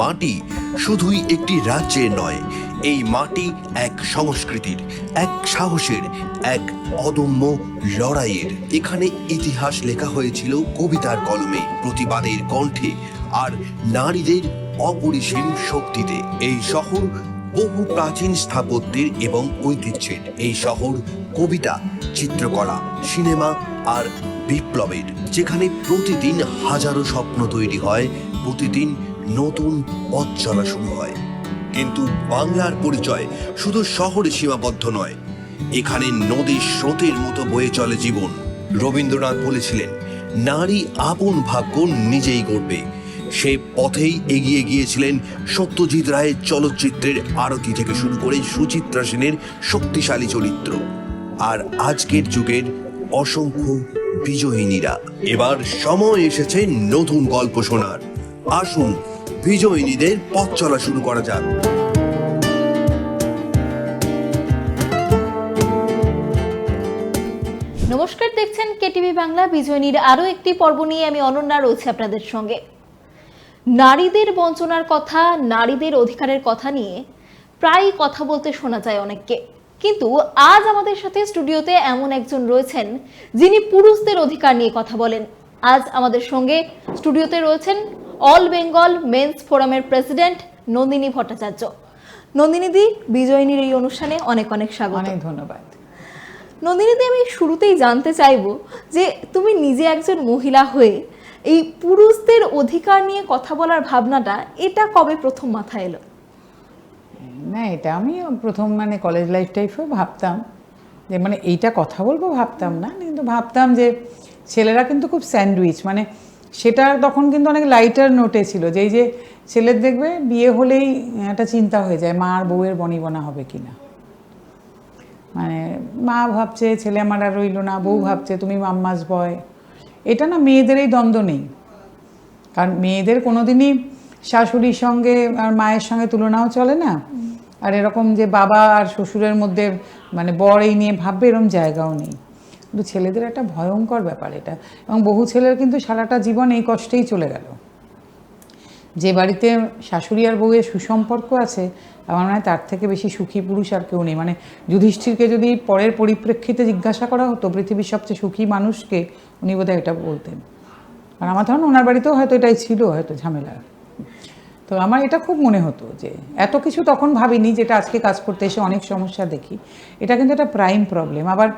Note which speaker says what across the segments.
Speaker 1: মাটি শুধুই একটি রাজ্যের নয়, এই মাটি এক সংস্কৃতির, এক সাহসের, এক অদম্য লড়াইয়ের। এখানে ইতিহাস লেখা হয়েছিল কবিতার কলমে, প্রতিবাদের কণ্ঠে আর নারীদের অপরিসীম শক্তিতে। এই শহর বহু প্রাচীন স্থাপত্যের এবং ঐতিহ্যের। এই শহর কবিতা, চিত্রকলা, সিনেমা আর বিপ্লবের, যেখানে প্রতিদিন হাজারো স্বপ্ন তৈরি হয়, প্রতিদিন নতুন পথ চলা শুরু হয়। কিন্তু বাংলার পরিচয় শুধু শহরে সীমাবদ্ধ নয়, এখানে নদীর স্রোতের মতো বয়ে চলে জীবন। রবীন্দ্রনাথ বলেছিলেন, নারী আপন ভাগ্য নিজেই গড়বে। সে পথেই এগিয়ে গিয়েছিলেন সত্যজিৎ রায়ের চলচ্চিত্রের আরতি থেকে শুরু করে সুচিত্রা সেনের শক্তিশালী চরিত্র আর আজকের যুগের অসংখ্য বিজয়িনীরা। এবার সময় এসেছে নতুন গল্প শোনার। আসুন বিজয়িনীদের পথ চলা শুরু করা যাক।
Speaker 2: নমস্কার, দেখছেন কেটিভি বাংলা। বিজয়িনীর আরো একটি পর্ব নিয়ে আমি অনন্যা রয়েছে আপনাদের সঙ্গে। নারীদের বঞ্চনার কথা, নারীদের অধিকারের কথা নিয়ে প্রায় কথা বলতে শোনা যায় অনেককে, কিন্তু আজ আমাদের সাথে স্টুডিওতে এমন একজন রয়েছেন যিনি পুরুষদের অধিকার নিয়ে কথা বলেন। আজ আমাদের সঙ্গে স্টুডিওতে রয়েছেন অল বেঙ্গল মেন্স ফোরামের প্রেসিডেন্ট নন্দিনী ভট্টাচার্য। নন্দিনীদি, বিজয়িনীর এই অনুষ্ঠানে অনেক অনেক স্বাগত।
Speaker 3: অনেক ধন্যবাদ।
Speaker 2: নন্দিনীদি, আমি শুরুতেই জানতে চাইবো যে তুমি নিজে একজন মহিলা হয়ে এই পুরুষদের অধিকার নিয়ে কথা বলার ভাবনাটা এটা কবে প্রথম মাথায় এলো?
Speaker 3: না, এটা আমি প্রথম কলেজ লাইফ টাইফেও ভাবতাম যে এইটা কথা বলবো, ভাবতাম না, কিন্তু ভাবতাম যে ছেলেরা কিন্তু খুব স্যান্ডউইচ, সেটা তখন কিন্তু অনেক লাইটার নোটে ছিল যে এই যে ছেলের দেখবে বিয়ে হলেই একটা চিন্তা হয়ে যায় মা আর বউয়ের বনিবনা হবে কিনা। মা ভাবছে ছেলে আমার আর রইল না, বউ ভাবছে তুমি মাম্মাস বয়। এটা না, মেয়েদের এই দ্বন্দ্ব নেই, কারণ মেয়েদের কোনোদিনই শাশুড়ির সঙ্গে আর মায়ের সঙ্গে তুলনাও চলে না। আর এরকম যে বাবা আর শ্বশুরের মধ্যে বর এই নিয়ে ভাববে, এরকম জায়গাও নেই। কিন্তু ছেলেদের একটা ভয়ঙ্কর ব্যাপার এটা, এবং বহু ছেলের কিন্তু সারাটা জীবন এই কষ্টেই চলে গেল। যে বাড়িতে শাশুড়ি আর বউয়ের সুসম্পর্ক আছে, আমার মনে হয় তার থেকে বেশি সুখী পুরুষ আর কেউ নেই। যুধিষ্ঠিরকে যদি পরের পরিপ্রেক্ষিতে জিজ্ঞাসা করা হতো পৃথিবীর সবচেয়ে সুখী মানুষকে, উনি বোধহয় এটা বলতেন। আর আমার ধরুন ওনার বাড়িতেও হয়তো এটাই ছিল, হয়তো ঝামেলা। তো আমার এটা খুব মনে হতো যে এত কিছু তখন ভাবিনি, যেটা আজকে কাজ করতে এসে অনেক সমস্যা দেখি। এটা কিন্তু একটা প্রাইম প্রবলেম। আবার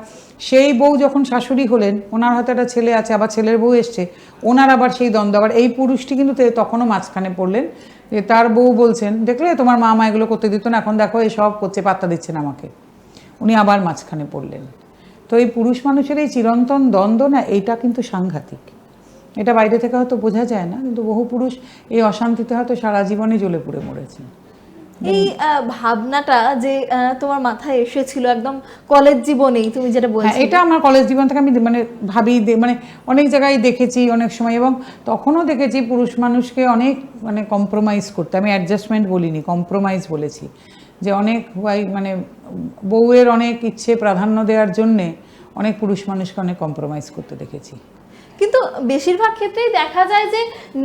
Speaker 3: সেই বউ যখন শাশুড়ি হলেন, ওনার হয়তো একটা ছেলে আছে, আবার ছেলের বউ এসছে, ওনার আবার সেই দ্বন্দ্ব। আবার এই পুরুষটি কিন্তু তখনও মাঝখানে পড়লেন, যে তার বউ বলছেন দেখলে তোমার মা এগুলো করতে দিত না, এখন দেখো এসব করছে, পাত্তা দিচ্ছেন আমাকে। উনি আবার মাঝখানে পড়লেন। তো এই পুরুষ মানুষের এই চিরন্তন দ্বন্দ্ব না, এইটা কিন্তু সাংঘাতিক। এটা বাইরে থেকে হয়তো বোঝা যায় না, কিন্তু বহু পুরুষ এই অশান্তিতে হয়তো সারা জীবনে জ্বলে পুড়ে মরেছেন।
Speaker 2: এই ভাবনাটা যে তোমার মাথায় এসেছিল একদম কলেজ জীবনেই, তুমি যেটা বলছো,
Speaker 3: এটা আমার কলেজ জীবন থেকে আমি ভাবি, অনেক জায়গায় দেখেছি অনেক সময়, এবং তখনও দেখেছি পুরুষ মানুষকে অনেক কম্প্রোমাইজ করতে। আমি অ্যাডজাস্টমেন্ট বলিনি, কম্প্রোমাইজ বলেছি। যে অনেক বউয়ের অনেক ইচ্ছে প্রাধান্য দেওয়ার জন্যে অনেক পুরুষ মানুষকে অনেক কম্প্রোমাইজ করতে দেখেছি।
Speaker 2: কিন্তু বেশিরভাগ ক্ষেত্রেই দেখা যায় যে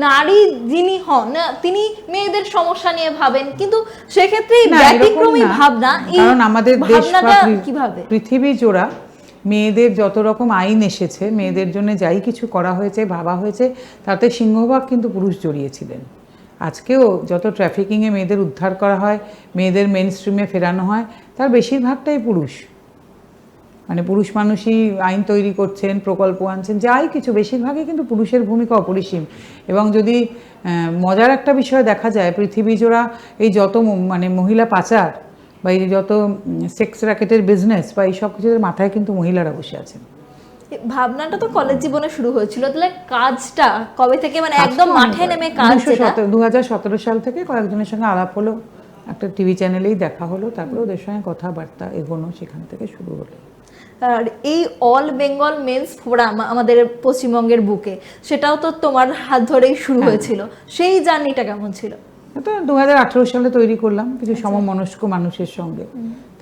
Speaker 2: নারী যিনি হন তিনি মেয়েদের সমস্যা নিয়ে ভাবেন, কিন্তু সেক্ষেত্রে ব্যতিক্রমী ভাবনা।
Speaker 3: কারণ আমাদের দেশ
Speaker 2: কিভাবে
Speaker 3: পৃথিবী জোড়া মেয়েদের যত রকম আইন এসেছে, মেয়েদের জন্য যাই কিছু করা হয়েছে, ভাবা হয়েছে, তাতে সিংহভাগ কিন্তু পুরুষ জড়িয়েছিলেন। আজকেও যত ট্রাফিকিংয়ে মেয়েদের উদ্ধার করা হয়, মেয়েদের মেন স্ট্রিমে ফেরানো হয়, তার বেশিরভাগটাই পুরুষ। পুরুষ মানুষই আইন তৈরি করছেন, প্রকল্প আনছেন, যাই কিছু বেশিরভাগই কিন্তু পুরুষের ভূমিকা অপরিসীম। এবং যদি মজার একটা বিষয় দেখা যায়, পৃথিবী জোড়া এই যত মহিলা পাচার বা এই যত সেক্স র্যাকেটের বিজনেস বা এই সব কিছুদের মাথায় কিন্তু মহিলারা বসে আছেন।
Speaker 2: ভাবনাটা তো কলেজ জীবনে শুরু হয়েছিল, তাহলে কাজটা কবে থেকে একদম মাঠে নেমে কাজ?
Speaker 3: 2017 সাল থেকে কয়েকজনের সঙ্গে আলাপ হলো, একটা টিভি চ্যানেলেই দেখা হলো, তারপরে ওদের সঙ্গে কথাবার্তা এগোনো সেখান থেকে শুরু হলো।
Speaker 2: আর এই অল বেঙ্গল মেন্স ফোরাম আমাদের পশ্চিমবঙ্গের বুকে, সেটাও তো তোমার হাত ধরেই শুরু হয়েছিল। সেই জার্নিটা কেমন ছিল?
Speaker 3: তো 2018 সালে তৈরি করলাম কিছু সমমনস্ক মানুষের সঙ্গে,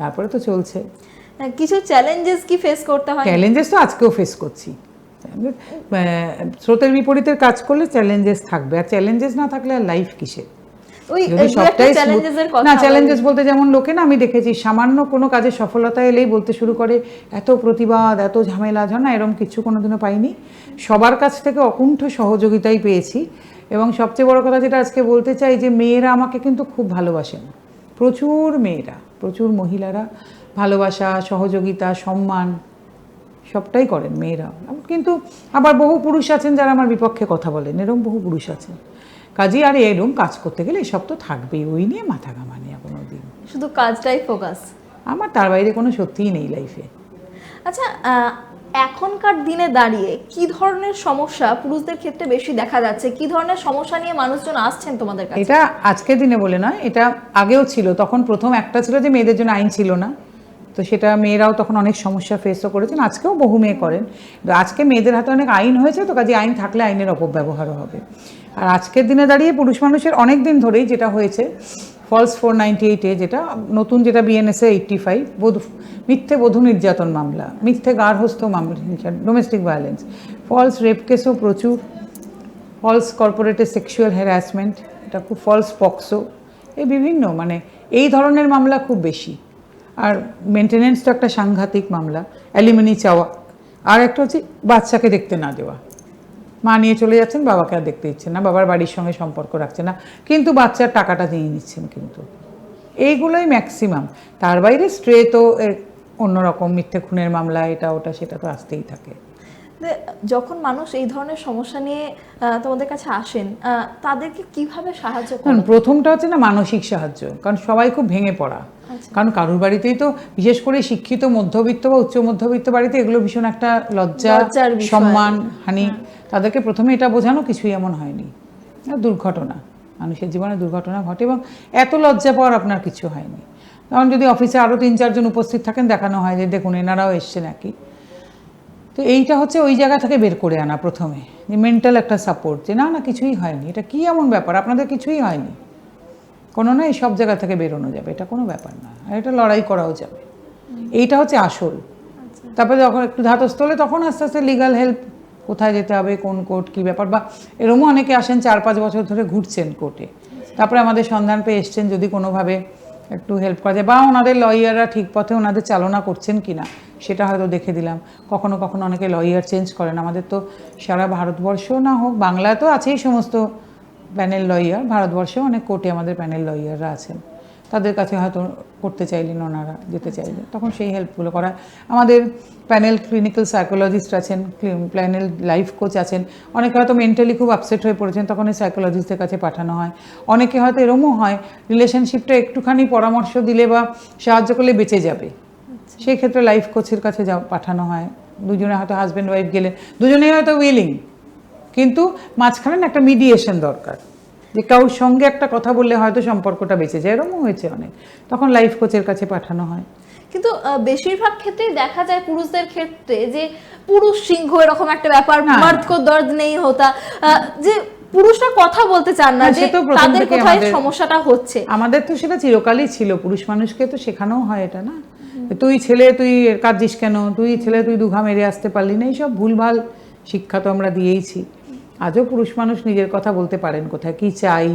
Speaker 3: তারপরে তো চলছে।
Speaker 2: কিছু চ্যালেঞ্জেস কি ফেস করতে হয়?
Speaker 3: চ্যালেঞ্জেস তো আজকেও ফেস করছি। স্রোতের বিপরীতের কাজ করলে চ্যালেঞ্জেস থাকবে, আর চ্যালেঞ্জেস না থাকলে আর লাইফ কিসের?
Speaker 2: ওই
Speaker 3: যদি
Speaker 2: একটা
Speaker 3: সবটাই
Speaker 2: চ্যালেঞ্জেসের কথা
Speaker 3: না, চ্যালেঞ্জেস বলতে যেমন লোকে না, আমি দেখেছি সামান্য কোনো কাজে সফলতা এলেই বলতে শুরু করে এত প্রতিবাদ, এত ঝামেলা, না এরকম কিছু কোনোদিনও পাইনি। সবার কাছ থেকে অকুণ্ঠ সহযোগিতাই পেয়েছি। এবং সবচেয়ে বড় কথা যেটা আজকে বলতে চাই, যে মেয়েরা আমাকে কিন্তু খুব ভালোবাসেন, প্রচুর মেয়েরা, প্রচুর মহিলারা ভালোবাসা, সহযোগিতা, সম্মান সবটাই করেন মেয়েরা। কিন্তু আবার বহু পুরুষ আছেন যারা আমার বিপক্ষে কথা বলেন, এরকম বহু পুরুষ আছেন। কাজেই আর এরকম কাজ করতে গেলে এসব তো থাকবেই, ওই নিয়ে মাথা ঘামানি কোনো দিন।
Speaker 2: শুধু কাজটাই ফোকাস,
Speaker 3: আমার তার বাইরে কোনো সত্যিই নেই লাইফে।
Speaker 2: আচ্ছা, এখনকার দিনে দাঁড়িয়ে কি ধরনের সমস্যা পুরুষদের ক্ষেত্রে বেশি দেখা যাচ্ছে? কি ধরনের সমস্যা নিয়ে মানুষজন আসছেন তোমাদের কাছে?
Speaker 3: এটা আজকের দিনে বলে নয়, এটা আগেও ছিল। তখন প্রথম একটা ছিল যে মেয়েদের জন্য আইন ছিল না, তো সেটা মেয়েরাও তখন অনেক সমস্যা ফেসও করেছেন, আজকেও বহু মেয়ে করেন। আজকে মেয়েদের হাতে অনেক আইন হয়েছে, তো কাজে আইন থাকলে আইনের অপব্যবহারও হবে। আর আজকের দিনে দাঁড়িয়ে পুরুষ মানুষের অনেক দিন ধরেই যেটা হয়েছে, ফলস 498-এ, যেটা নতুন, যেটা বিএনএসএ 85, মিথ্যে বধূ নির্যাতন মামলা, মিথ্যে গার্হস্থ্য মামলা, ডোমেস্টিক ভায়োলেন্স, ফলস রেপ কেসও প্রচুর, ফলস কর্পোরেটে সেক্সুয়াল হ্যারাসমেন্ট, এটা খুব, ফলস পক্সো, এই বিভিন্ন, মানে এই ধরনের মামলা খুব বেশি। আর মেনটেনেন্স তো একটা সাংঘাতিক মামলা, অ্যালিমনি চাওয়া, আর একটা হচ্ছে বাচ্চাকে দেখতে না দেওয়া। মা নিয়ে চলে যাচ্ছেন, বাবাকে আর দেখতে দিচ্ছেন না, বাবার বাড়ির সঙ্গে সম্পর্ক রাখছেন না, কিন্তু বাচ্চার টাকাটা নিয়ে নিচ্ছেন, কিন্তু এইগুলোই ম্যাক্সিমাম। তার বাইরে স্ট্রে তো অন্যরকম মিথ্যে খুনের মামলা, এটা ওটা সেটা তো আসতেই থাকে।
Speaker 2: যখন মানুষ এই ধরনের সমস্যা নিয়ে তোমাদের কাছে আসেন, তাদেরকে কিভাবে সাহায্য করেন?
Speaker 3: প্রথমটা হচ্ছে না মানসিক সাহায্য, কারণ সবাই খুব ভেঙে পড়া। কারণ কারোর বাড়িতেই তো, বিশেষ করে শিক্ষিত মধ্যবিত্ত বা উচ্চ মধ্যবিত্ত বাড়িতে এগুলো ভীষণ একটা লজ্জার
Speaker 2: বিষয়।
Speaker 3: সম্মান হানি। তাদেরকে প্রথমে এটা বোঝানো কিছুই এমন হয়নি, দুর্ঘটনা, মানুষের জীবনে দুর্ঘটনা ঘটে এবং এত লজ্জা পাওয়ার আপনার কিছু হয়নি। কারণ যদি অফিসে আরও 3-4 জন উপস্থিত থাকেন, দেখানো হয় যে দেখুন এনারাও এসছেন একই। তো এইটা হচ্ছে ওই জায়গা থেকে বের করে আনা প্রথমে, যে মেন্টাল একটা সাপোর্ট, যে না না কিছুই হয়নি, এটা কি এমন ব্যাপার, আপনাদের কিছুই হয়নি, কোনো না, এই সব জায়গা থেকে বেরোনো যাবে, এটা কোনো ব্যাপার না, আর এটা লড়াই করাও যাবে, এইটা হচ্ছে আসল। তারপরে যখন একটু ধাতস্থ হলে তখন আস্তে আস্তে লিগাল হেল্প, কোথায় যেতে হবে, কোন কোর্ট, কী ব্যাপার, বা এরমও অনেকে আসেন 4-5 বছর ধরে ঘুরছেন কোর্টে, তারপরে আমাদের সন্ধান পেয়ে এসছেন, যদি কোনোভাবে একটু হেল্প করা যায়, বা ওনাদের লয়াররা ঠিক পথে ওনাদের চালনা করছেন কি না সেটা হয়তো দেখে দিলাম। কখনো কখনো অনেকে লয়ার চেঞ্জ করেন, আমাদের তো সারা ভারতবর্ষ না হোক, বাংলায় তো আছেই সমস্ত প্যানেল লয়ার, ভারতবর্ষেও অনেক কোর্টে আমাদের প্যানেল লয়াররা আছেন, তাদের কাছে হয়তো করতে চাইলেন, ওনারা যেতে চাইলেন, তখন সেই হেল্পগুলো করা। আমাদের প্যানেল ক্লিনিক্যাল সাইকোলজিস্ট আছেন, প্যানেল লাইফ কোচ আছেন, অনেকে হয়তো মেন্টালি খুব আপসেট হয়ে পড়েছেন, তখন এই সাইকোলজিস্টদের কাছে পাঠানো হয়। অনেকে হয়তো এরমও হয়, রিলেশনশিপটা একটুখানি পরামর্শ দিলে বা সাহায্য করলে বেঁচে যাবে, সেই ক্ষেত্রে লাইফ কোচের কাছে পাঠানো হয়। দুজনে হয়তো হাজব্যান্ড ওয়াইফ গেলে, দুজনেই হয়তো উইলিং, কিন্তু মাঝখানে একটা মিডিয়েশন দরকার, যে কারোর সঙ্গে একটা কথা বললে হয়তো সম্পর্কটা বেঁচে যায়, এরকমও হয়েছে অনেক, তখন লাইফ কোচের কাছে পাঠানো হয়।
Speaker 2: কিন্তু বেশিরভাগ ক্ষেত্রেই দেখা যায় পুরুষদের ক্ষেত্রে যে পুরুষ সিংহ এরকম একটা ব্যাপার, মার্দ কো দর্দ নেই হতা, যে পুরুষরা কথা বলতে চান না, যে তাদের কোথায় সমস্যাটা হচ্ছে।
Speaker 3: আমাদের তো সেটা চিরকালই ছিল, পুরুষ মানুষকে তো শেখানো হয় এটা না, তুই ছেলে তুই কাঁদছিস কেন, তুই ছেলে তুই দুঘা মেরে আসতে পারলি না, এইসব ভুলভাল শিক্ষা তো আমরা দিয়েইছি। আজও পুরুষ মানুষ নিজের কথা বলতে পারেন, কোথায় কি চাই,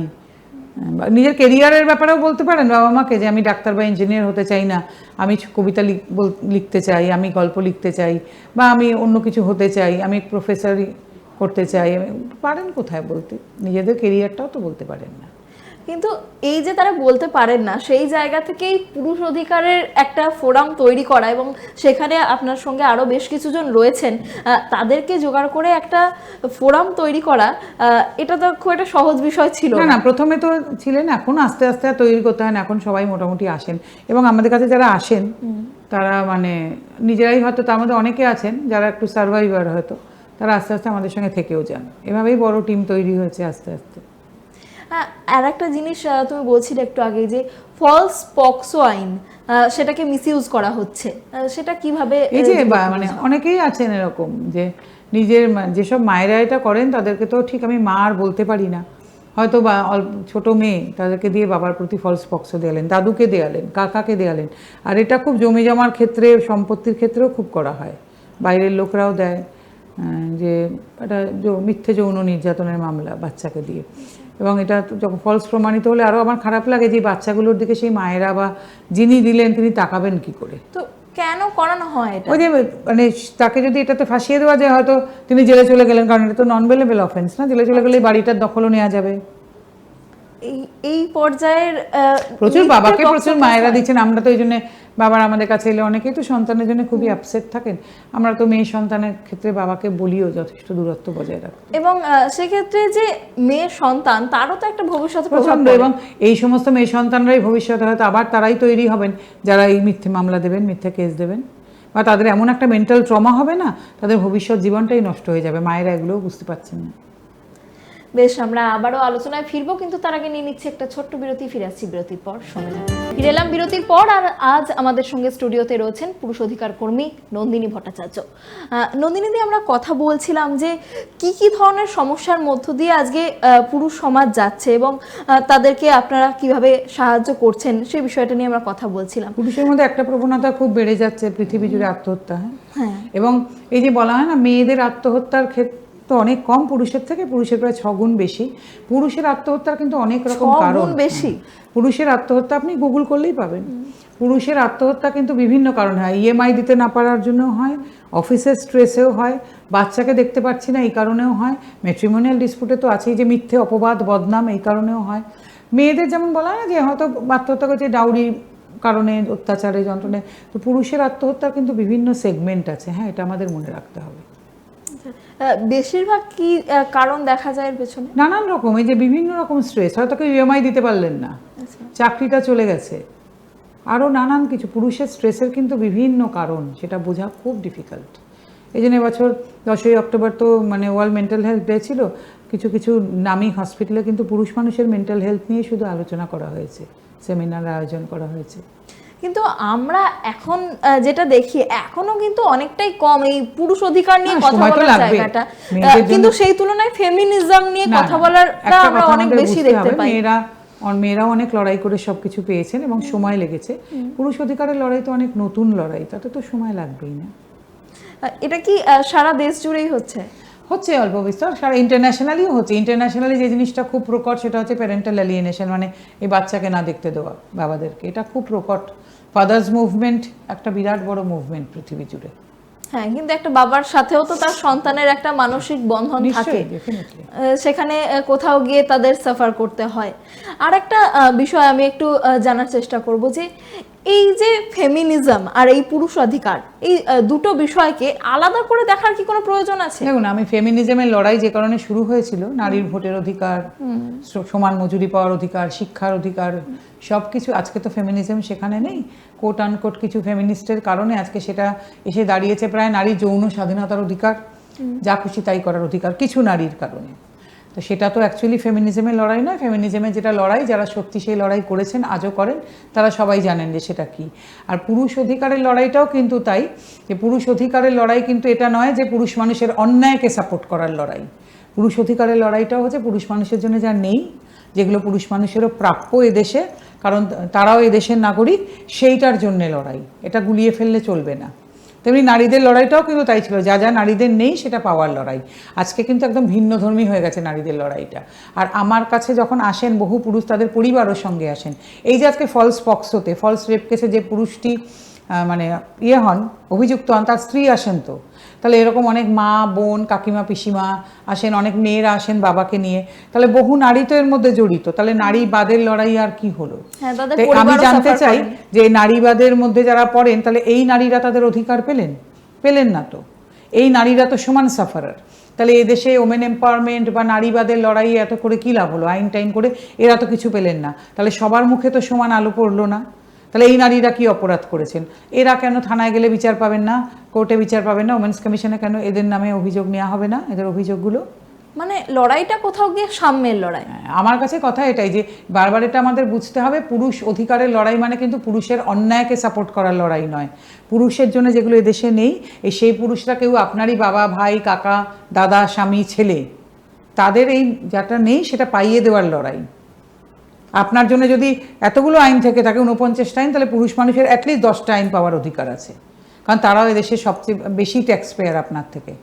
Speaker 3: নিজের কেরিয়ারের ব্যাপারেও বলতে পারেন বাবা মাকে, যে আমি ডাক্তার বা ইঞ্জিনিয়ার হতে চাই না, আমি কবিতা লিখতে চাই, আমি গল্প লিখতে চাই, বা আমি অন্য কিছু হতে চাই, আমি প্রফেসরই করতে চাই, পারেন কোথায় বলতে, নিজেদের কেরিয়ারটাও তো বলতে পারেন না।
Speaker 2: কিন্তু এই যে তারা বলতে পারেন না, সেই জায়গা থেকেই পুরুষ অধিকারের একটা ফোরাম তৈরি করা, এবং সেখানে আপনার সঙ্গে আরও বেশ কিছুজন রয়েছেন, তাদেরকে জোগাড় করে একটা ফোরাম তৈরি করা, এটা তো খুব একটা সহজ বিষয় ছিল
Speaker 3: না। প্রথমে তো ছিলেন, এখন আস্তে আস্তে তৈরি করতে হয় না, এখন সবাই মোটামুটি আসেন, এবং আমাদের কাছে যারা আসেন তারা মানে নিজেরাই, হয়তো তার মধ্যে অনেকে আছেন যারা একটু সার্ভাইভার, হয়তো তারা আস্তে আস্তে আমাদের সঙ্গে থেকেও যান, এভাবেই বড় টিম তৈরি হয়েছে আস্তে আস্তে।
Speaker 2: আর একটা জিনিস তুমি বলছিলে একটু আগে, যে ফলস পক্সো আইন, সেটাকে মিসইউজ করা হচ্ছে, সেটা কিভাবে?
Speaker 3: এই যে মানে অনেকেই আছেন এরকম, যে নিজের যেসব মায়েরা এটা করেন তাদেরকে তো ঠিক আমি মা আর বলতে পারি না, হয়তো বা ছোট মেয়ে, তাদেরকে দিয়ে বাবার প্রতি ফলস পক্সো দেয়ালেন, দাদুকে দেয়ালেন, কাকাকে দেয়ালেন, আর এটা খুব জমি জমার ক্ষেত্রে, সম্পত্তির ক্ষেত্রেও খুব করা হয়, বাইরের লোকরাও দেয়, যে এটা মিথ্যে যৌন নির্যাতনের মামলা বাচ্চাকে দিয়ে। এবং এটা যখন ফলস প্রমাণিত হলে আরও আমার খারাপ লাগে যে বাচ্চাগুলোর দিকে সেই মায়েরা বা যিনি দিলেন তিনি তাকাবেন কি করে।
Speaker 2: তো কেন করানো হয় এটা?
Speaker 3: ওই যে মানে তাকে যদি এটাতে ফাঁসিয়ে দেওয়া যায় হয়তো তিনি জেলে চলে গেলেন, কারণ এটা তো নন বেলেবল অফেন্স না, জেলে চলে গেলে বাড়িটার দখলও নেওয়া যাবে।
Speaker 2: এই পর্যায়ের
Speaker 3: প্রচুর
Speaker 2: মিথ্যে
Speaker 3: বাবাকে প্রচুর
Speaker 2: বক্তব্য
Speaker 3: মায়েরা
Speaker 2: হয়।
Speaker 3: দিচ্ছেন, আমরা তো এই জন্য বাবার আমাদের কাছে এলে অনেকেই তো সন্তানের জন্য খুবই আপসেট থাকেন, আমরা তো মেয়ে সন্তানের ক্ষেত্রে বাবাকে বলিও যথেষ্ট দূরত্ব বজায় রাখতে।
Speaker 2: এবং সেক্ষেত্রে যে মেয়ে সন্তান তারও তো একটা ভবিষ্যৎ প্রভাব
Speaker 3: প্রচন্ড,
Speaker 2: পড়ে।
Speaker 3: এবং এই সমস্ত মেয়ে সন্তানরাই ভবিষ্যতে হয়তো আবার তারাই তৈরি হবেন যারা এই মিথ্যে মামলা দেবেন, মিথ্যে কেস দেবেন, বা তাদের এমন একটা মেন্টাল ট্রমা হবে না, তাদের ভবিষ্যৎ জীবনটাই নষ্ট হয়ে যাবে। মায়েরা এগুলোও বুঝতে পারছেন না।
Speaker 2: বেশ, আমরা আবারও আলোচনায় ফিরবো, কিন্তু তার আগে নিয়ে নিচ্ছি একটা ছোট্ট বিরতি। ফিরে আসছি বিরতির পর, সঙ্গে থাকুন। ফিরে এলাম বিরতির পর, আর আজ আমাদের সঙ্গে স্টুডিওতে রয়েছেন পুরুষ অধিকার কর্মী নন্দিনী ভট্টাচার্য। নন্দিনী দি, আমরা কথা বলছিলাম যে কি কি ধরনের সমস্যার মধ্য দিয়ে আজকে পুরুষ সমাজ যাচ্ছে এবং তাদেরকে আপনারা কিভাবে সাহায্য করছেন সেই বিষয়টা নিয়ে আমরা কথা বলছিলাম।
Speaker 3: পুরুষের মধ্যে একটা প্রবণতা খুব বেড়ে যাচ্ছে, পৃথিবী জুড়ে আত্মহত্যা।
Speaker 2: হ্যাঁ,
Speaker 3: এবং এই যে বলা হয় না মেয়েদের আত্মহত্যার ক্ষেত্রে তো অনেক কম পুরুষের থেকে, পুরুষের প্রায় 6 গুণ বেশি। পুরুষের আত্মহত্যার কিন্তু অনেক রকম
Speaker 2: 6
Speaker 3: কারণ
Speaker 2: গুণ বেশি।
Speaker 3: পুরুষের আত্মহত্যা আপনি গুগল করলেই পাবেন। পুরুষের আত্মহত্যা কিন্তু বিভিন্ন কারণে হয়। ইএমআই দিতে না পারার জন্য হয়, অফিসের স্ট্রেসেও হয়, বাচ্চাকে দেখতে পাচ্ছি না এই কারণেও হয়, ম্যাট্রিমোনিয়াল ডিসপুটে তো আছেই যে মিথ্যে অপবাদ বদনাম, এই কারণেও হয়। মেয়েদের যেমন বলা হয় না যে হয়তো আত্মহত্যা করছে ডাউরি কারণে, অত্যাচারে, যন্ত্রণে, তো পুরুষের আত্মহত্যার কিন্তু বিভিন্ন সেগমেন্ট আছে। হ্যাঁ, এটা আমাদের মনে রাখতে হবে।
Speaker 2: বেশিরভাগ কি কারণ দেখা যায় এর পেছনে?
Speaker 3: নানান রকম, এই যে বিভিন্ন রকম স্ট্রেস, হয়তো কেউ ইএমআই দিতে পারলেন না, চাকরিটা চলে গেছে, আরও নানান কিছু। পুরুষের স্ট্রেসের কিন্তু বিভিন্ন কারণ, সেটা বোঝা খুব ডিফিকাল্ট। এই জন্য এবছর 10ই অক্টোবর তো মানে ওয়ার্ল্ড মেন্টাল হেলথ ডে ছিল। কিছু কিছু নামী হসপিটালে কিন্তু পুরুষ মানুষের মেন্টাল হেলথ নিয়ে শুধু আলোচনা করা হয়েছে, সেমিনার আয়োজন করা হয়েছে।
Speaker 2: কিন্তু আমরা এখন যেটা দেখি এখনো কিন্তু অনেকটাই কম এই পুরুষ অধিকার নিয়ে কথা বলার জায়গাটা, কিন্তু সেই তুলনায় ফেমিনিজম নিয়ে কথা বলারটা আমরা অনেক বেশি দেখতে পাই।
Speaker 3: মেয়েরাও অনেক লড়াই করে সবকিছু পেয়েছেন এবং সময় লেগেছে। পুরুষ অধিকারের লড়াই তো অনেক নতুন লড়াই, তাতে তো সময় লাগবেই না।
Speaker 2: এটা কি সারা দেশ জুড়েই হচ্ছে?
Speaker 3: হচ্ছে অল্প বিস্তর, সারা ইন্টারন্যাশনালিও হচ্ছে। ইন্টারন্যাশনালি যে জিনিসটা খুব প্রকট সেটা হচ্ছে প্যারেন্টাল অ্যালিয়েনেশন, মানে এই বাচ্চাকে না দেখতে দেওয়া বাবাদেরকে, এটা খুব প্রকট। ফাদার্স মুভমেন্ট একটা বিরাট বড় মুভমেন্ট পৃথিবী জুড়ে।
Speaker 2: হ্যাঁ, কিন্তু একটা বাবার সাথেও তো তার সন্তানের একটা মানসিক বন্ধন থাকে, সেখানে কোথাও গিয়ে তাদের সাফার করতে হয়। আর একটা বিষয় আমি একটু জানার চেষ্টা করব যে এই যে ফেমিনিজম আর এই পুরুষ অধিকার, এই দুটো বিষয়কে আলাদা করে দেখার কি কোনো প্রয়োজন আছে?
Speaker 3: দেখুন, আমি ফেমিনিজমের লড়াই যে কারণে শুরু হয়েছিল, নারীর ভোটের অধিকার, সমান মজুরি পাওয়ার অধিকার, শিক্ষার অধিকার, সব কিছু, আজকে তো ফেমিনিজম সেখানে নেই। কোট আনকোট কিছু ফেমিনিস্টের কারণে আজকে সেটা এসে দাঁড়িয়েছে প্রায় নারী যৌন স্বাধীনতার অধিকার, যা খুশি তাই করার অধিকার, কিছু নারীর কারণে। তো সেটা তো অ্যাকচুয়ালি ফেমিনিজমের লড়াই নয়। ফেমিনিজমের যেটা লড়াই, যারা সত্যি সেই লড়াই করেছেন, আজও করেন, তারা সবাই জানেন যে সেটা কি। আর পুরুষ অধিকারের লড়াইটাও কিন্তু তাই, যে পুরুষ অধিকারের লড়াই কিন্তু এটা নয় যে পুরুষ মানুষের অন্যায়কে সাপোর্ট করার লড়াই। পুরুষ অধিকারের লড়াইটাও হচ্ছে পুরুষ মানুষের জন্য যা নেই, যেগুলো পুরুষ মানুষেরও প্রাপ্য এদেশে, কারণ তারাও এদেশের নাগরিক, সেইটার জন্যে লড়াই। এটা গুলিয়ে ফেললে চলবে না। তেমনি নারীদের লড়াইটাও কিন্তু তাই ছিল, যা যা নারীদের নেই সেটা পাওয়ার লড়াই। আজকে কিন্তু একদম ভিন্নধর্মী হয়ে গেছে নারীদের লড়াইটা। আর আমার কাছে যখন আসেন বহু পুরুষ, তাদের পরিবারও সঙ্গে আসেন। এই যে আজকে ফলস পক্সোতে, ফলস রেপ কেসে যে পুরুষটি মানে হন, অভিযুক্ত হন, তার স্ত্রী আসেন। তো তাহলে এরকম অনেক মা, বোন, কাকিমা, পিসিমা আসেন, অনেক মেয়েরা আসেন বাবাকে নিয়ে, তাহলে বহু নারী তো এর মধ্যে জড়িত। তাহলে নারীবাদের লড়াই আর কি হলো? আমি জানতে চাই যে নারীবাদের মধ্যে যারা পড়েন, তাহলে এই নারীরা তাদের অধিকার পেলেন না তো? এই নারীরা তো সমান সাফারার। তাহলে এদেশে ওমেন এম্পাওয়ারমেন্ট বা নারীবাদের লড়াই এত করে কী লাভ হলো? আইন টাইন করে এরা তো কিছু পেলেন না। তাহলে সবার মুখে তো সমান আলো পড়লো না। তাহলে এই নারীরা কি অপরাধ করেছেন? এরা কেন থানায় গেলে বিচার পাবেন না, কোর্টে বিচার পাবেন না, ওমেন্স কমিশনে কেন এদের নামে অভিযোগ নেওয়া হবে না? এদের অভিযোগগুলো,
Speaker 2: মানে লড়াইটা কোথাও গিয়ে সাম্যের লড়াই।
Speaker 3: আমার কাছে কথা এটাই যে বারবার এটা আমাদের বুঝতে হবে, পুরুষ অধিকারের লড়াই মানে কিন্তু পুরুষের অন্যায়কে সাপোর্ট করার লড়াই নয়। পুরুষের জন্য যেগুলো এদেশে নেই, সেই পুরুষরা কেউ আপনারই বাবা, ভাই, কাকা, দাদা, স্বামী, ছেলে, তাদের এই যাটা নেই সেটা পাইয়ে দেওয়ার লড়াই। আপনার জন্য যদি এতগুলো আইন থেকে থাকে, 49টা আইন, তাহলে পুরুষ মানুষের অ্যাটলিস্ট 10টা আইন পাওয়ার অধিকার আছে, কারণ তারাও এদেশের সবচেয়ে বেশি ট্যাক্স পেয়ার আপনার থেকে।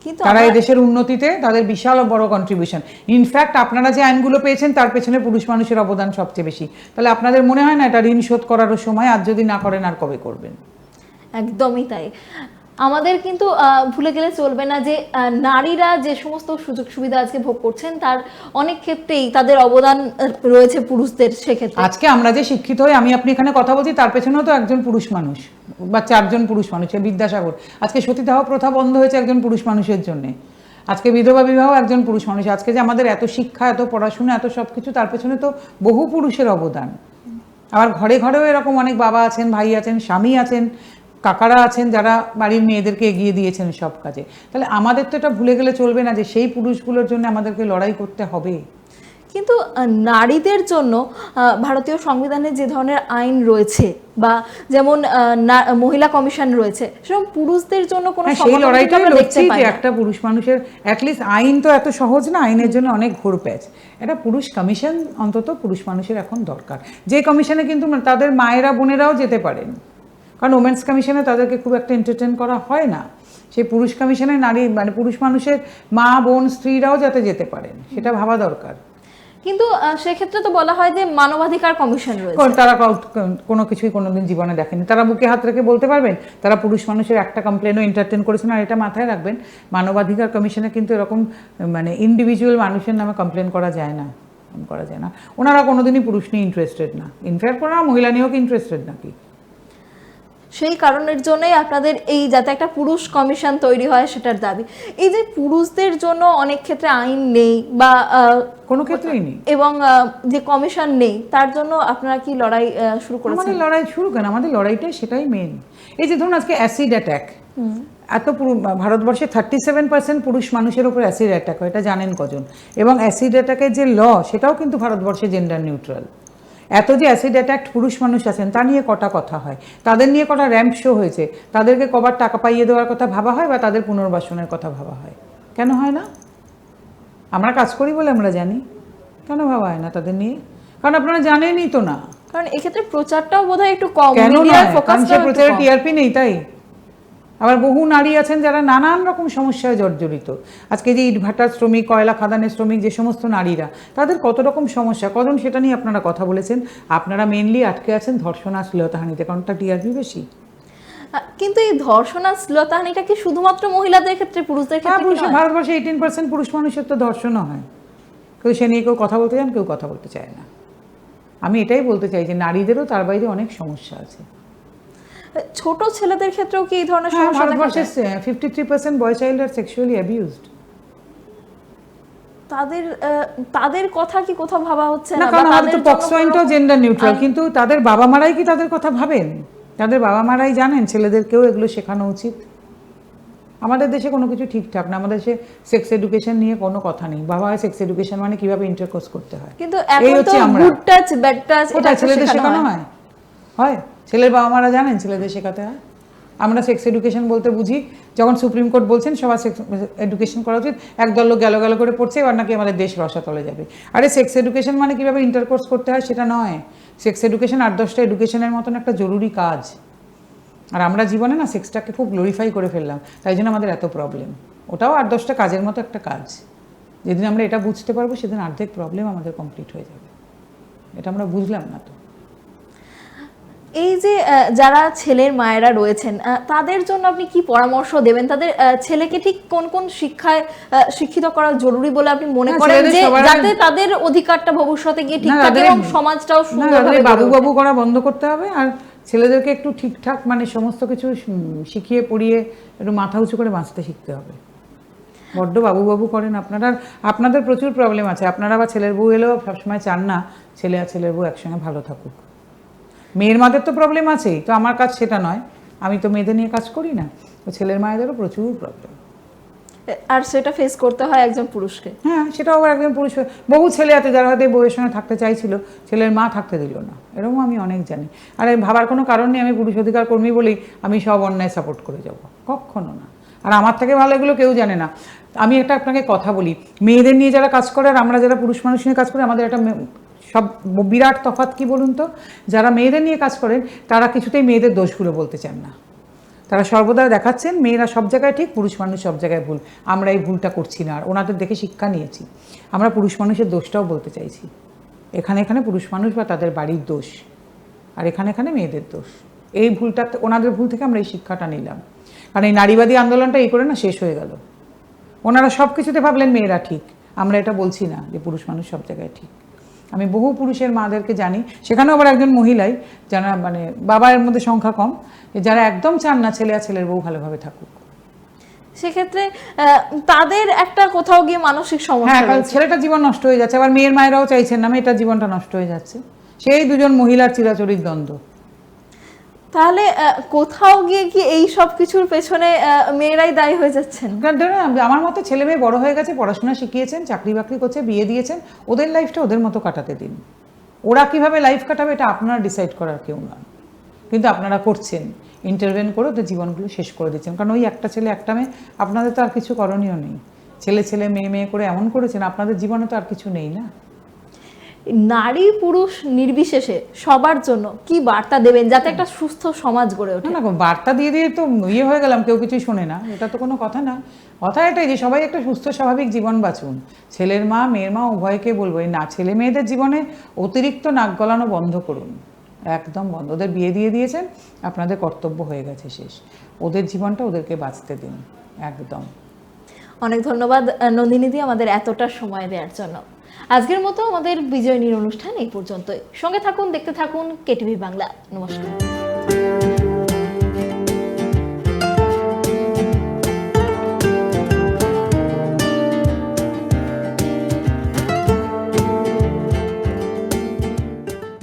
Speaker 2: কিন্তু
Speaker 3: তারা এই দেশের উন্নতিতে তাদের বিশাল বড় কন্ট্রিবিউশন। ইনফ্যাক্ট আপনারা যে আইনগুলো পেয়েছেন তার পেছনে পুরুষ মানুষের অবদান সবচেয়ে বেশি। তাহলে আপনাদের মনে হয় না এটা ঋণ শোধ করারও সময়, আর যদি না করেন আর কবে করবেন?
Speaker 2: একদমই তাই। আমাদের কিন্তু ভুলে গেলে চলবে না যে নারীরা যে সমস্ত সুযোগ সুবিধা আজকে ভোগ করছেন তার অনেক ক্ষেত্রেই তাদের অবদান রয়েছে পুরুষদের। সেক্ষেত্রে
Speaker 3: আজকে আমরা যে শিক্ষিত হয়ে আমি আপনি এখানে কথা বলছি তার পেছনেও তো একজন পুরুষ মানুষ বা 4 জন পুরুষ মানুষ। বিদ্যাসাগর, আজকে সতীদাহ প্রথা বন্ধ হয়েছে একজন পুরুষ মানুষের জন্য। আজকে বিধবা বিবাহ একজন পুরুষ মানুষ। আজকে যে আমাদের এত শিক্ষা, এত পড়াশোনা, এত সব কিছু, তার পেছনে তো বহু পুরুষের অবদান। আবার ঘরে ঘরেও এরকম অনেক বাবা আছেন, ভাই আছেন, স্বামী আছেন, কাকারা আছেন যারা বাড়ির মেয়েদেরকে এগিয়ে দিয়েছেন সব কাজে। তাহলে আমাদের তো এটা ভুলে গেলে চলবে না যে সেই পুরুষগুলোর জন্য আমাদেরকে লড়াই করতে হবে।
Speaker 2: কিন্তু নারীদের জন্য ভারতীয় সংবিধানে যে ধরনের আইন রয়েছে বা যেমন মহিলা কমিশন রয়েছে, সেরকম পুরুষদের জন্য কোনো
Speaker 3: সেই লড়াইটাই লড়ছি যে একটা পুরুষ মানুষের অ্যাটলিস্ট আইন তো এত সহজ না, আইনের জন্য অনেক ঘোর প্যাচ। একটা পুরুষ কমিশন অন্তত পুরুষ মানুষের এখন দরকার, যে কমিশনে কিন্তু তাদের মায়েরা বোনেরাও যেতে পারেন। কারণ ওমেন্স কমিশনে তাদেরকে খুব একটা এন্টারটেন করা হয় না। সেই পুরুষ কমিশনে নারী মানে পুরুষ মানুষের মা বোন স্ত্রীরাও যাতে যেতে পারেন, সেটা ভাবা দরকার।
Speaker 2: কিন্তু সেক্ষেত্রে তো বলা হয় যে মানবাধিকার কমিশন রয়েছে,
Speaker 3: তারা কোনো কিছুই কোনোদিন জীবনে দেখেনি। তারা বুকে হাত রেখে বলতে পারবেন তারা পুরুষ মানুষের একটা কমপ্লেনও এন্টারটেন করেছেন? আর এটা মাথায় রাখবেন, মানবাধিকার কমিশনে কিন্তু এরকম মানে ইন্ডিভিজুয়াল মানুষের নামে কমপ্লেন করা যায় না। ওনারা কোনোদিনই পুরুষ নিয়ে ইন্টারেস্টেড না। ইনফ্যাক্ট ওনারা মহিলা নিয়েও কি ইন্টারেস্টেড নাকি?
Speaker 2: সেই কারণের জন্যই আপনাদের এই যাতে একটা পুরুষ কমিশন তৈরি হয় সেটার দাবি। এই যে পুরুষদের জন্য অনেক ক্ষেত্রে আইন নেই বা
Speaker 3: কোনো ক্ষেত্রেই নেই
Speaker 2: এবং যে কমিশন নেই, তার জন্য আপনারা কি লড়াই শুরু করেছেন?
Speaker 3: আমাদের লড়াই শুরু কেন, আমাদের লড়াইটাই সেটাই মেন। এই যে ধরুন আজকে অ্যাসিড অ্যাটাক, এত ভারতবর্ষে 37% পুরুষ মানুষের উপর অ্যাসিড অ্যাটাক হয়, এটা জানেন কজন? এবং অ্যাসিড অ্যাটাকের যে ল সেটাও কিন্তু ভারতবর্ষে জেন্ডার নিউট্রাল। এত যে অ্যাসিড অ্যাটাক পুরুষ মানুষ আছেন তা নিয়ে কটা কথা হয়, তাদের নিয়ে কটা র্যাম্প শো হয়েছে, তাদেরকে কবার টাকা পাইয়ে দেওয়ার কথা ভাবা হয় বা তাদের পুনর্বাসনের কথা ভাবা হয়? কেন হয় না? আমরা কাজ করি বলে আমরা জানি, কেন ভাবা হয় না তাদের নিয়ে? কারণ আপনারা জানেনই তো না।
Speaker 2: কারণ এক্ষেত্রে প্রচারটাও বোধহয় একটু কম,
Speaker 3: কেন
Speaker 2: মিডিয়ার ফোকাসটা
Speaker 3: প্রচারে টিআরপি নেই তাই। আবার বহু নারী আছেন যারা নানান রকম সমস্যায় জর্জরিত। আজকে যে ইটভাটার শ্রমিক, কয়লা খাদানের শ্রমিক, যে সমস্ত নারীরা, তাদের কত রকম সমস্যা, কজন সেটা নিয়ে আপনারা কথা বলেছেন? আপনারা মেনলি আটকে আছেন ধর্ষণ আর শ্লীলতাহানিতে, কারণ তার টিআরপি বেশি।
Speaker 2: কিন্তু এই ধর্ষণ আর শ্লীলতাহানিটা কি শুধুমাত্র মহিলাদের ক্ষেত্রে, পুরুষদের ক্ষেত্রে কি নয়?
Speaker 3: ভারতবর্ষে 18% পুরুষ মানুষের তো ধর্ষণও হয়, কেউ সে নিয়ে কেউ কথা বলতে চান, কেউ কথা বলতে চায় না। আমি এটাই বলতে চাই যে নারীদেরও তার বাইরে অনেক সমস্যা আছে।
Speaker 2: ছোট ছেলেদের ক্ষেত্রেও কি এই ধরনের সমস্যা দেখা যায়?
Speaker 3: ভারতবর্ষে 53% বয় চাইল্ড আর সেক্সুয়ালি অ্যাবিউজড।
Speaker 2: তাদের কথা কি কোথাও ভাবা হচ্ছে
Speaker 3: না? কারণ আমাদের তো পক্সো আইনটাও জেন্ডার নিউট্রাল, কিন্তু তাদের বাবা মারাই কি তাদের কথা ভাবেন? তাদের বাবা মারাই জানেন ছেলেদেরকেও এগুলো শেখানো উচিত। আমাদের দেশে কোনো কিছু ঠিকঠাক না। আমাদের দেশে সেক্স এডুকেশন নিয়ে কোনো কথা নেই। বাবা সেক্স এডুকেশন মানে কিভাবে ইন্টারকোর্স করতে হয়,
Speaker 2: কিন্তু এখন তো গুড টাচ ব্যাড টাচ
Speaker 3: এটা ছেলেদের শেখানো হয়। হয় ছেলের বাবা মারা জানেন ছেলেদের শেখাতে হয়? আমরা সেক্স এডুকেশন বলতে বুঝি যখন সুপ্রিম কোর্ট বলছেন সবার সেক্স এডুকেশন করা উচিত, একদল লোক গেল করে পড়ছে এবার নাকি আমাদের দেশ রসাতলে যাবে। আরে সেক্স এডুকেশন মানে কিভাবে ইন্টারকোর্স করতে হয় সেটা নয়। সেক্স এডুকেশন 8-10টা এডুকেশনের মতন একটা জরুরি কাজ। আর আমরা জীবনে না সেক্সটাকে খুব গ্লোরিফাই করে ফেললাম, তাই জন্য আমাদের এত প্রবলেম। ওটাও 8-10টা কাজের মতো একটা কাজ। যেদিন আমরা এটা বুঝতে পারবো সেদিন অর্ধেক প্রবলেম আমাদের কমপ্লিট হয়ে যাবে। এটা আমরা বুঝলাম না তো।
Speaker 2: এই যে যারা ছেলের মায়েরা রয়েছেন তাদের জন্য আপনি কি পরামর্শ দেবেন? তাদের ছেলেকে ঠিক কোন কোন শিক্ষায় শিক্ষিত করা জরুরি বলে আপনি মনে করেন, যে যাতে তাদের অধিকারটা ভবিষ্যতে গিয়ে ঠিক থাকে এবং সমাজটাও সুন্দরভাবে
Speaker 3: বাবু বাবু করা বন্ধ করতে হবে। আর ছেলেদেরকে একটু ঠিকঠাক মানে সমস্ত কিছু শিখিয়ে পড়িয়ে একটু মাথা উঁচু করে বাঁচতে শিখতে হবে। বড্ড বাবু বাবু করেন আপনারা, আপনাদের প্রচুর প্রবলেম আছে। আপনারা বা ছেলের বউ এলেও সবসময় চান না ছেলে আর ছেলের বউ একসঙ্গে ভালো থাকুক। মেয়ের মাদের তো প্রবলেম আছেই, তো আমার কাজ সেটা নয়, আমি তো মেয়েদের নিয়ে কাজ করি না। তো ছেলের মায়েদেরও প্রচুর প্রবলেম,
Speaker 2: আর সেটা ফেস করতে হয় একজন পুরুষকে।
Speaker 3: হ্যাঁ, সেটাও আবার একজন পুরুষ। বহু ছেলে আছে যারা হয়তো বউয়ের সঙ্গে থাকতে চাইছিল, ছেলের মা থাকতে দিল না, এরকম আমি অনেক জানি। আর ভাবার কোনো কারণ নেই আমি পুরুষ অধিকার কর্মী বলেই আমি সব অন্যায় সাপোর্ট করে যাব, কখনো না। আর আমার থেকে ভালো এগুলো কেউ জানে না। আমি একটা আপনাকে কথা বলি, মেয়েদের নিয়ে যারা কাজ করে আর আমরা যারা পুরুষ মানুষ নিয়ে কাজ করি, আমাদের একটা সব বিরাট তফাৎ কি বলুন তো? যারা মেয়েদের নিয়ে কাজ করেন তারা কিছুতেই মেয়েদের দোষগুলো বলতে চান না। তারা সর্বদা দেখাচ্ছেন মেয়েরা সব জায়গায় ঠিক, পুরুষ মানুষ সব জায়গায় ভুল। আমরা এই ভুলটা করছি না, আর ওনাদের দেখে শিক্ষা নিয়েছি। আমরা পুরুষ মানুষের দোষটাও বলতে চাইছি। এখানে এখানে পুরুষ মানুষ বা তাদের বাড়ির দোষ, আর এখানে এখানে মেয়েদের দোষ। এই ভুলটা, ওনাদের ভুল থেকে আমরা এই শিক্ষাটা নিলাম। কারণ এই নারীবাদী আন্দোলনটা এই করে না শেষ হয়ে গেল। ওনারা সব কিছুতে ভাবলেন মেয়েরা ঠিক। আমরা এটা বলছি না যে পুরুষ মানুষ সব জায়গায় ঠিক। আমি বহু পুরুষের মাদেরকে জানি, সেখানেও আবার একজন মহিলাই, যারা মানে বাবার মধ্যে সংখ্যা কম, যারা একদম চান না ছেলে আর ছেলের বউ ভালোভাবে থাকুক।
Speaker 2: সেক্ষেত্রে তাদের একটা কোথাও গিয়ে মানসিক সমস্যা
Speaker 3: হ্যাঁ, কারণ
Speaker 2: রয়েছে।
Speaker 3: ছেলেটার জীবন নষ্ট হয়ে যাচ্ছে, আবার মেয়ের মায়েরাও চাইছেন না মেয়েটার জীবনটা নষ্ট হয়ে যাচ্ছে। সেই দুজন মহিলার চিরাচরিত দ্বন্দ্ব।
Speaker 2: তাহলে কোথাও গিয়ে কি এই সব কিছুর পেছনে মেয়েরাই দায়ী হয়ে যাচ্ছেন?
Speaker 3: কারণ ধরুন, আমার মতে ছেলে মেয়ে বড় হয়ে গেছে, পড়াশোনা শিখিয়েছেন, চাকরি বাকরি করছে, বিয়ে দিয়েছেন, ওদের লাইফটা ওদের মতো কাটাতে দিন। ওরা কিভাবে লাইফ কাটাবে এটা আপনারা ডিসাইড করার কেউ না, কিন্তু আপনারা করছেন, ইন্টারভেন করে ওদের জীবনগুলো শেষ করে দিচ্ছেন। কারণ ওই একটা ছেলে একটা মেয়ে, আপনাদের তো আর কিছু করণীয় নেই। ছেলে ছেলে মেয়ে মেয়ে করে এমন করেছেন, আপনাদের জীবনে তো আর কিছু নেই না।
Speaker 2: নারী পুরুষ নির্বিশেষে সবার জন্য কি বার্তা দেবেন যাতে একটা সুস্থ সমাজ গড়ে ওঠে?
Speaker 3: না না, বার্তা দিয়ে দিয়ে তো ইয়ে হয়ে গেলাম, কেউ কিছুই শোনে না, এটা তো কোনো কথা না। কথা এটাই যে সবাই একটা সুস্থ স্বাভাবিক জীবন বাঁচুন। ছেলের মা মেয়ের মা উভয়কে বলবো, এই না ছেলে মেয়েদের জীবনে অতিরিক্ত নাক গলানো বন্ধ করুন, একদম বন্ধ। ওদের বিয়ে দিয়ে দিয়েছেন, আপনাদের কর্তব্য হয়ে গেছে শেষ। ওদের জীবনটা ওদেরকে বাঁচতে দিন, একদম।
Speaker 2: অনেক ধন্যবাদ নন্দিনীদি আমাদের এতটা সময় দেওয়ার জন্য। আজকের মতো আমাদের বিজয়নীর অনুষ্ঠান এই পর্যন্তই। সঙ্গে থাকুন, দেখতে থাকুন কেটিভি বাংলা। নমস্কার।